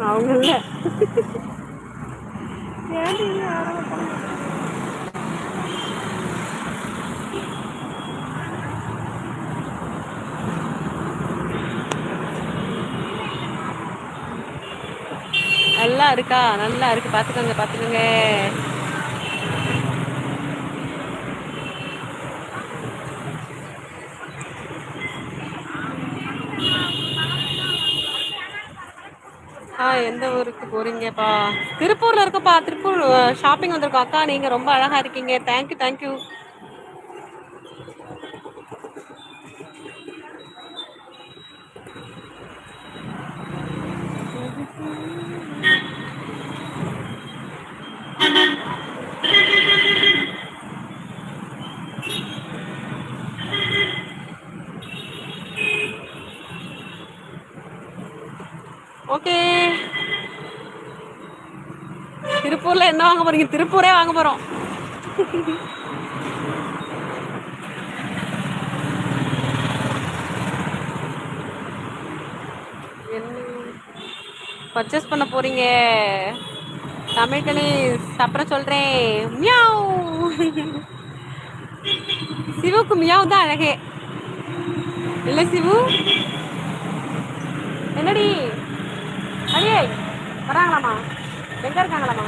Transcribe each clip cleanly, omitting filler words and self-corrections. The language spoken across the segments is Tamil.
அவங்க இல்ல. நல்லா இருக்கா? நல்லா இருக்கு. பாத்துக்கோங்க பாத்துக்கோங்க. எந்த ஊருக்கு போறீங்கப்பா? திருப்பூர்ல இருக்கோப்பா. திருப்பூர் ஷாப்பிங் வந்திருக்கோம். அக்கா நீங்க ரொம்ப அழகா இருக்கீங்க. Thank you thank you. ஓகே. திருப்பூர்ல என்ன வாங்க போறீங்க? திருப்பூரே வாங்க போறோம். என்ன பர்ச்சேஸ் பண்ண போறீங்க? தமிழ்கனி அப்புறம் சொல்றேன். மியாவ். சிவுக்கு மியாவ் தான் அழகே. இல்ல சிவு? என்னடி அடியே வராங்களாமா? எங்க இருக்காங்களாமா?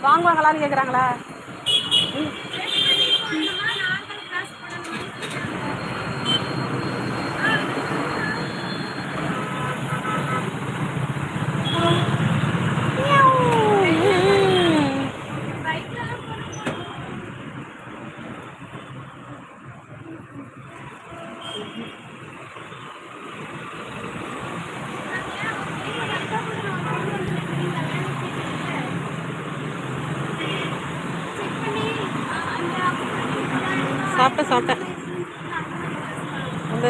வாங்குவாங்களான்னு கேக்குறாங்களா? சாப்பிட்டேன் சாப்பிட்டேன். அந்த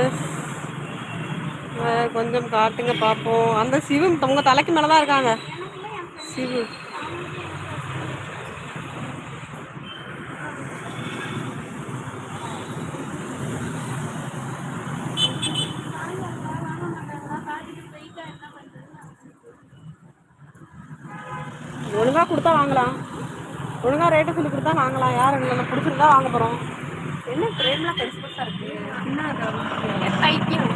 கொஞ்சம் காட்டுங்க பார்ப்போம். அந்த சிவு உங்க தலைக்கு மேலதான் இருக்காங்க. சிவு ஒழுங்கா கொடுத்தா வாங்கலாம். ஒழுங்கா ரேட்டு சொல்லி கொடுத்தா வாங்கலாம். யாரும் இல்லை பிடிச்சிருந்தா வாங்க போறோம். என்ன பிரேம்லாம் பெருசு பெருசா இருக்கு. பைத்தியம்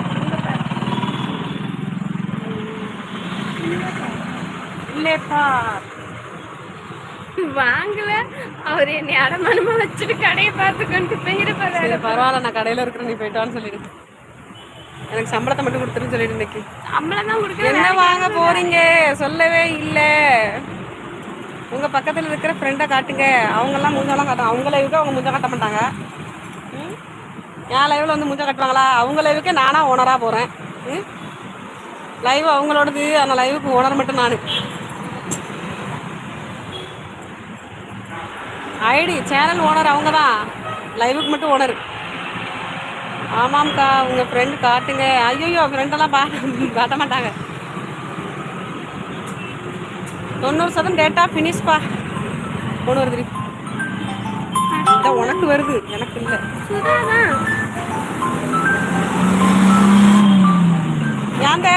இல்லப்பா வாங்கல. அவர் என்னை அடமானமா வச்சுட்டு கடையை பார்த்து கொண்டு போயிருப்பாரு. பரவாயில்ல, நான் கடையில இருக்கிற நீ போயிட்டான்னு சொல்லிடு. எனக்கு சம்பளத்தை மட்டும் கொடுத்துருன்னு சொல்லிடு. இன்னைக்கு சம்பளம் தான் கொடுக்குறேன். என்ன வாங்க போறீங்க சொல்லவே இல்லை. உங்க பக்கத்துல இருக்கிற ஃப்ரெண்டை காட்டுங்க. அவங்கெல்லாம் மூஞ்செல்லாம் காட்டுவாங்க. அவங்க லைவுக்கு அவங்க மூஞ்ச காட்ட மாட்டாங்க. என் லைவ்ல வந்து மூஞ்ச காட்டுவாங்களா? அவங்க லைவுக்கு நானா ஓனரா போறேன். லைவ் அவங்களோடது. அந்த லைவுக்கு ஓனர் மட்டும் நானு. ஐடி சேனல் ஓனர் அவங்க தான். லைவுக்கு மட்டும் ஓனர். ஆமாம்க்கா உங்க ஃப்ரெண்ட் காட்டுங்க. ஐயோ ஃப்ரெண்டெல்லாம் காட்ட மாட்டாங்க. 90% டேட்டா ஃபினிஷ்பா. ஒன்று வருது. உனக்கு வருது எனக்கு இல்லை. ஏந்த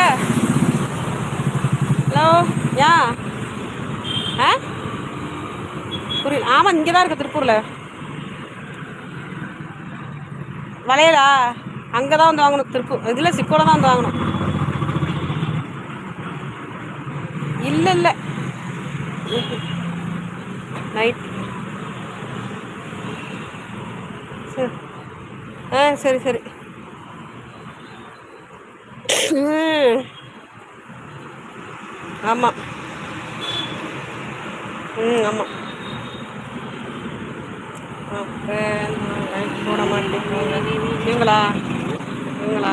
ஹலோ யா புரியல. ஆமாம் இங்கே தான் இருக்கு திருப்பூரில். வளையலா அங்கே தான் வந்து வாங்கணும். திருப்பூர் இதில் சிக்கோல தான் வந்து வாங்கணும். இல்லை இல்லை நைட். சரி சரி சரி. ஆமாம் ஆமாம். அப்போ லைட் போட மாட்டேங்க. இவங்களா இவங்களா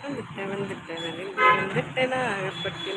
வந்துட்டேன் வந்துட்டேன் வந்துட்டேனா பட்டு